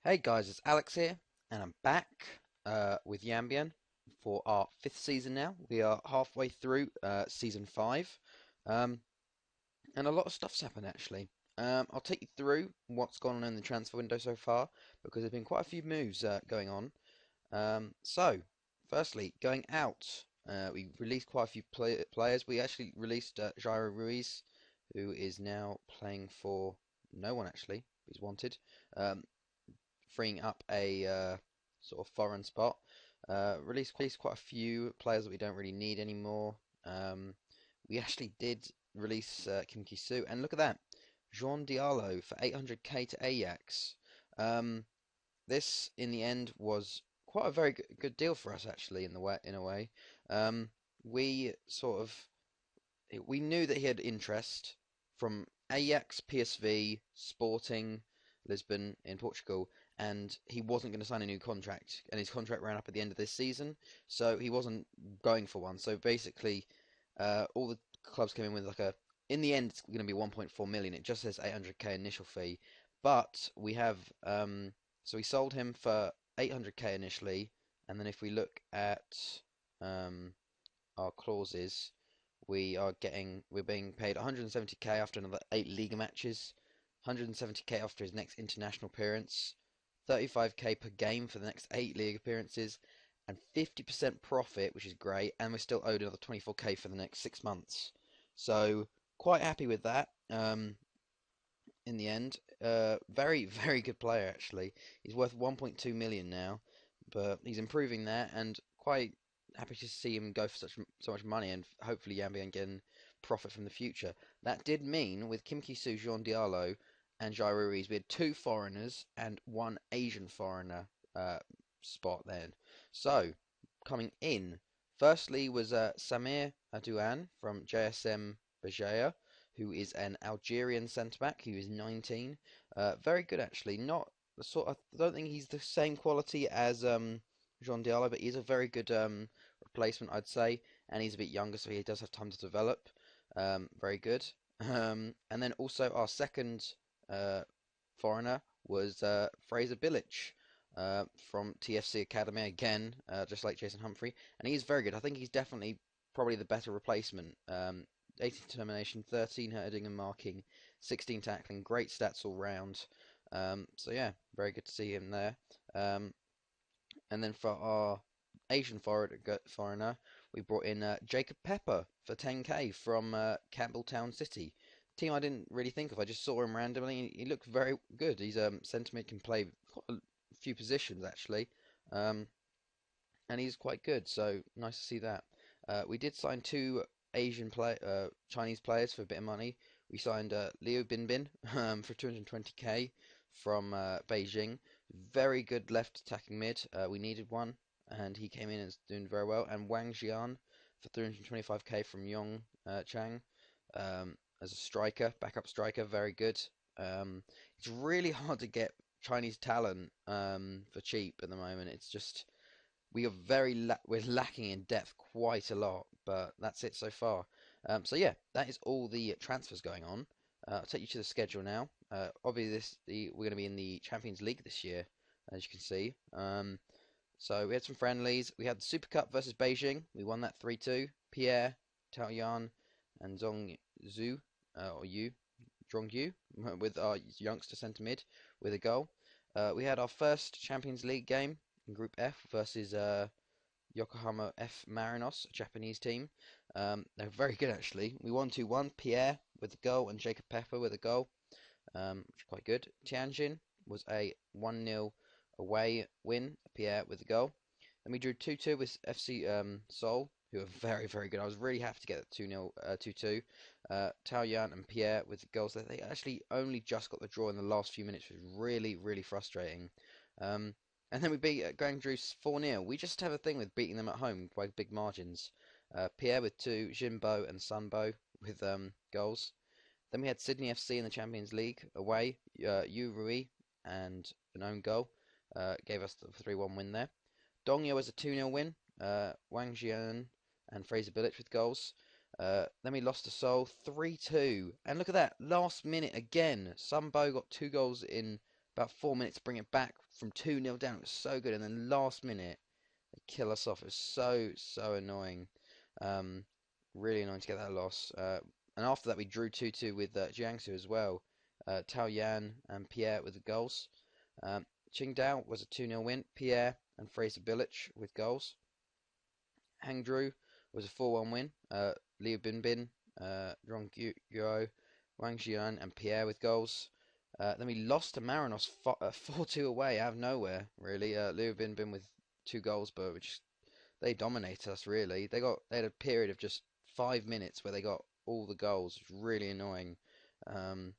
Hey guys, it's Alex here, and I'm back with Yanbian for our fifth season now. We are halfway through season five, um, and a lot of stuff's happened actually. I'll take you through what's gone on in the transfer window so far because there's been quite a few moves going on. Firstly, going out, we released quite a few players. We actually released Jairo Ruiz, who is now playing for no one actually. He's wanted. Um, Freeing up a sort of foreign spot. Released quite a few players that we don't really need anymore. We actually did release Kim Ki-soo, and look at that, Jean Diallo for 800k to Ajax. Um, this in the end was quite a very good deal for us actually in a way. Um, we sort of we knew that he had interest from Ajax, PSV, Sporting, Lisbon in Portugal, and he wasn't going to sign a new contract, and his contract ran up at the end of this season, so he wasn't going for one. So basically, all the clubs came in with like a. In the end, it's going to be 1.4 million. It just says 800k initial fee, but we have so we sold him for 800k initially, and then if we look at um, our clauses we're being paid 170k after another 8 league matches, 170k after his next international appearance, 35k per game for the next 8 league appearances, and 50% profit, which is great, and we're still owed another 24k for the next 6 months. So quite happy with that. In the end, very very good player actually. He's worth 1.2 million now, but he's improving that, and quite happy to see him go for so much money, and hopefully Yanbian can profit from the future. That did mean with Kim Ki-soo, Jean Diallo, and Jairo Ruiz, we had two foreigners and one Asian foreigner spot then. So coming in, firstly was Samir Adouan from JSM Bejaia, who is an Algerian centre back who is 19. Very good actually. Not the sort of, I don't think he's the same quality as Jean Diallo, but he's a very good replacement, I'd say. And he's a bit younger, so he does have time to develop. Very good. And then also our second uh, foreigner was Fraser Bilic from TFC Academy again, just like Jason Humphrey, and he's very good. I think he's definitely probably the better replacement. 18 determination, 13 heading and marking, 16 tackling, great stats all round. So yeah, very good to see him there. Um, and then for our Asian foreigner, we brought in Jacob Pepper for 10k from Campbelltown City. Team I didn't really think of. I just saw him randomly. He looked very good. He's centre mid, can play quite a few positions actually, um, and he's quite good. So nice to see that. We did sign two Chinese players for a bit of money. We signed Liu Binbin for 220k from Beijing. Very good left attacking mid. We needed one, and he came in and is doing very well. And Wang Jian for 325k from Yong Chang as a striker, backup striker, very good. It's really hard to get Chinese talent for cheap at the moment. It's just we are we're lacking in depth quite a lot, but that's it so far. So yeah, that is all the transfers going on. I'll take you to the schedule now. Obviously, we're going to be in the Champions League this year, as you can see. So we had some friendlies. We had the Super Cup versus Beijing. We won that 3-2. Pierre, Tao Yan, and Zong Zhu, or Yu, Zhong Yu, with our youngster centre mid with a goal. We had our first Champions League game in Group F versus Yokohama F Marinos, a Japanese team. They're very good actually. We won 2-1. Pierre with a goal and Jacob Pepper with a goal, which is quite good. Tianjin was a 1-0 away win. Pierre with a goal. Then we drew 2-2 with FC Seoul, who are very, very good. I was really happy to get 2-0, 2-2. Tao Yan and Pierre with the goals. They actually only just got the draw in the last few minutes, which was really, really frustrating. Um, and then we beat Guangzhou 4-0. We just have a thing with beating them at home by big margins. Pierre with two, Jinbo and Sunbo with goals. Then we had Sydney FC in the Champions League away. Yu Rui and an own goal gave us the 3-1 win there. Dongyo was a 2-0 win. Wang Jian and Fraser Bilic with goals. Then we lost to Seoul 3-2. And look at that, last minute again. Sunbo got two goals in about 4 minutes to bring it back from 2-0 down. It was so good, and then last minute they kill us off. It was so annoying. Um, really annoying to get that loss. And after that, we drew 2-2 with Jiangsu as well. Tao Yan and Pierre with the goals. Um, Qingdao was a 2-0 win. Pierre and Fraser Bilic with goals. Hangzhou was a 4-1 win. Liu Binbin, Zhong Guo, Wang Jian, and Pierre with goals. Then we lost to Marinos 4-2 away out of nowhere, really. Liu Binbin with 2 goals, but which they dominated us, really. They had a period of just 5 minutes where they got all the goals. It was really annoying. Um,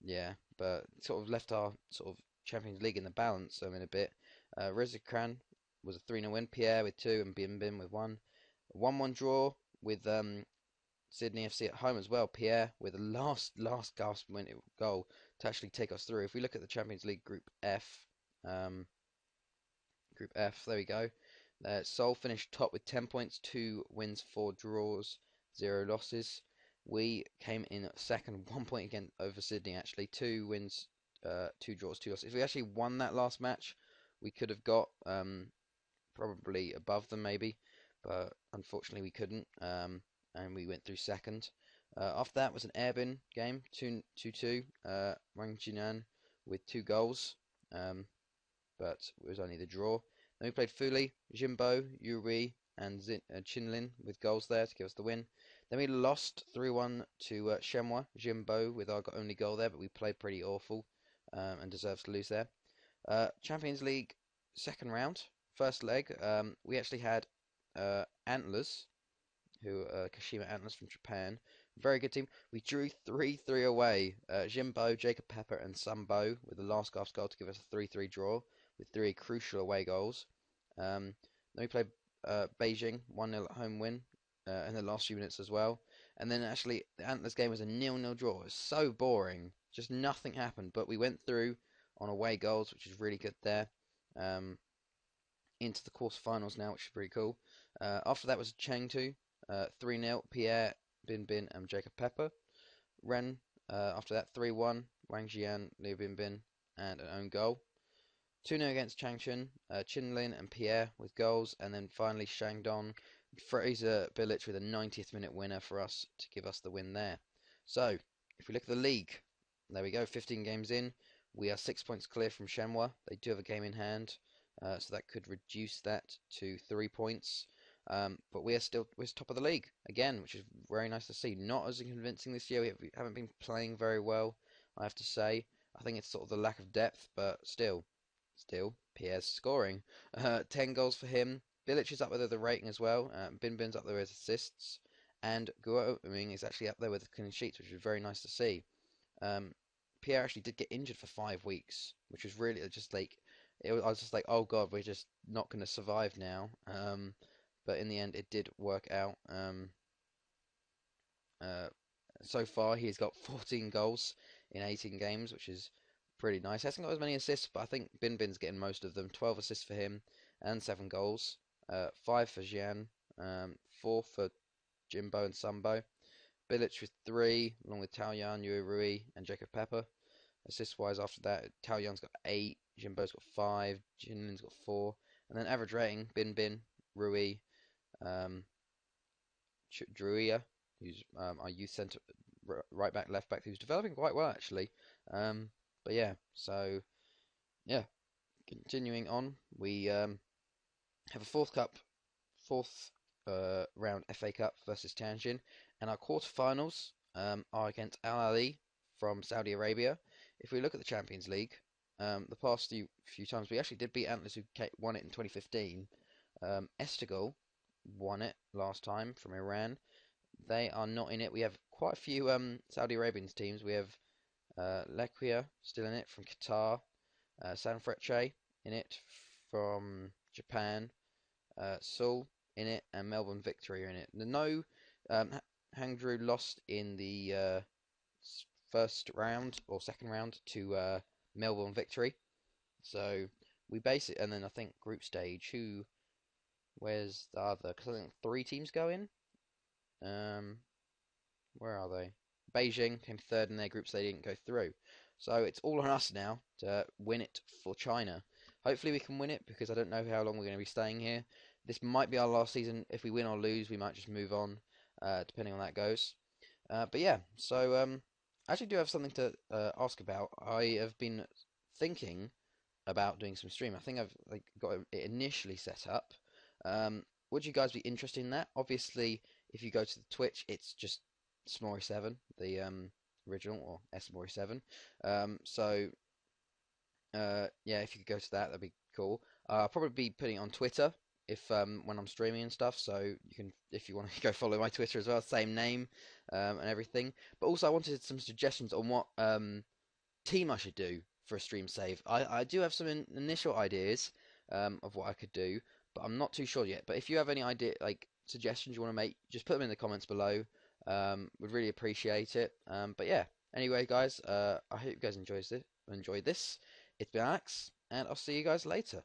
yeah, but sort of left our sort of Champions League in the balance in a bit. Rizikran was a 3-0 win. Pierre with 2 and Bim Bim with 1. 1-1 draw with Sydney FC at home as well. Pierre with a last gasp minute goal to actually take us through. If we look at the Champions League um, Group F, there we go. Seoul finished top with 10 points, 2 wins, 4 draws, 0 losses. We came in second, 1 point again over Sydney actually. 2 wins, 2 draws, 2 losses. If we actually won that last match, we could have got probably above them maybe, but unfortunately we couldn't, and we went through second. After that was an Airbin game, 2-2. Wang Jinan with 2 goals. But it was only the draw. Then we played Fuli, Jimbo, Yuri, and Chinlin with goals there to give us the win. Then we lost 3-1 to Shenhua, Jimbo with our only goal there, but we played pretty awful and deserves to lose there. Champions League second round, first leg, we actually had Antlers, who Kashima Antlers from Japan. Very good team. We drew 3-3 away. Jimbo, Jacob Pepper, and Sambo with the last gasp goal to give us a 3-3 draw with 3 crucial away goals. Then we played Beijing, 1-0 at home win in the last few minutes as well. And then actually, the Antlers game was a 0-0 draw. It was so boring. Just nothing happened. But we went through on away goals, which is really good there. Um, into the quarterfinals now, which is pretty cool. After that was Chengdu, 3-0, Pierre, Bin Bin, and Jacob Pepper. Ren, after that, 3-1, Wang Jian, Liu Bin Bin, and an own goal. 2-0 against Changchun, Chinlin and Pierre with goals, and then finally Shangdong, Fraser Bilic with a 90th minute winner for us to give us the win there. So, if we look at the league, there we go, 15 games in. We are 6 points clear from Shenhua. They do have a game in hand, so that could reduce that to 3 points. But we're top of the league again, which is very nice to see. Not as convincing this year. We haven't been playing very well, I have to say. I think it's sort of the lack of depth, but still, Pierre's scoring. 10 goals for him. Bilic is up there with the rating as well. Bin Bin's up there with assists. And Guo Ming is actually up there with the clean sheets, which is very nice to see. Um, Pierre actually did get injured for 5 weeks, which was really just like, I was just like, oh God, we're just not going to survive now. But in the end, it did work out. Uh, so far, he's got 14 goals in 18 games, which is pretty nice. He hasn't got as many assists, but I think Bin Bin's getting most of them. 12 assists for him and 7 goals. 5 for Jian, 4 for Jimbo and Sambo. Bilic with 3, along with Taoyan, Yui Rui, and Jacob Pepper. Assist wise, after that, Taoyan's got 8, Jimbo's got 5, Jinlin's got 4, and then average rating: Bin Bin, Rui, um, Druia, who's our youth centre, right back, left back, who's developing quite well actually. But yeah, so yeah, continuing on, we have a fourth round FA Cup versus Tianjin, and our quarterfinals are against Al Ali from Saudi Arabia. If we look at the Champions League, the past few times we actually did beat Antlers, who won it in 2015. Esteghlal won it last time from Iran. They are not in it. We have quite a few Saudi Arabian teams. We have Lequia still in it from Qatar, Sanfrecce in it from Japan, Seoul in it, and Melbourne Victory are in it. No, Hangzhou lost in the first round or second round to Melbourne Victory. So we basically, and then I think group stage. Where's the other? Because I think 3 teams go in. Um, where are they? Beijing came third in their group, so they didn't go through. So it's all on us now to win it for China. Hopefully we can win it because I don't know how long we're going to be staying here. This might be our last season. If we win or lose, we might just move on, depending on how that goes. But yeah, so I actually do have something to ask about. I have been thinking about doing some stream. I think I've like got it initially set up. Would you guys be interested in that? Obviously, if you go to the Twitch, it's just Smori7, the original, or Smori7. So yeah, if you could go to that, that'd be cool. I'll probably be putting it on Twitter if when I'm streaming and stuff. So you can, if you want to go follow my Twitter as well, same name and everything. But also, I wanted some suggestions on what team I should do for a stream save. I do have some initial ideas of what I could do, but I'm not too sure yet. But if you have any idea, like suggestions you want to make, just put them in the comments below. Would really appreciate it. But yeah, anyway, guys, I hope you guys enjoyed this. It's been Alex, and I'll see you guys later.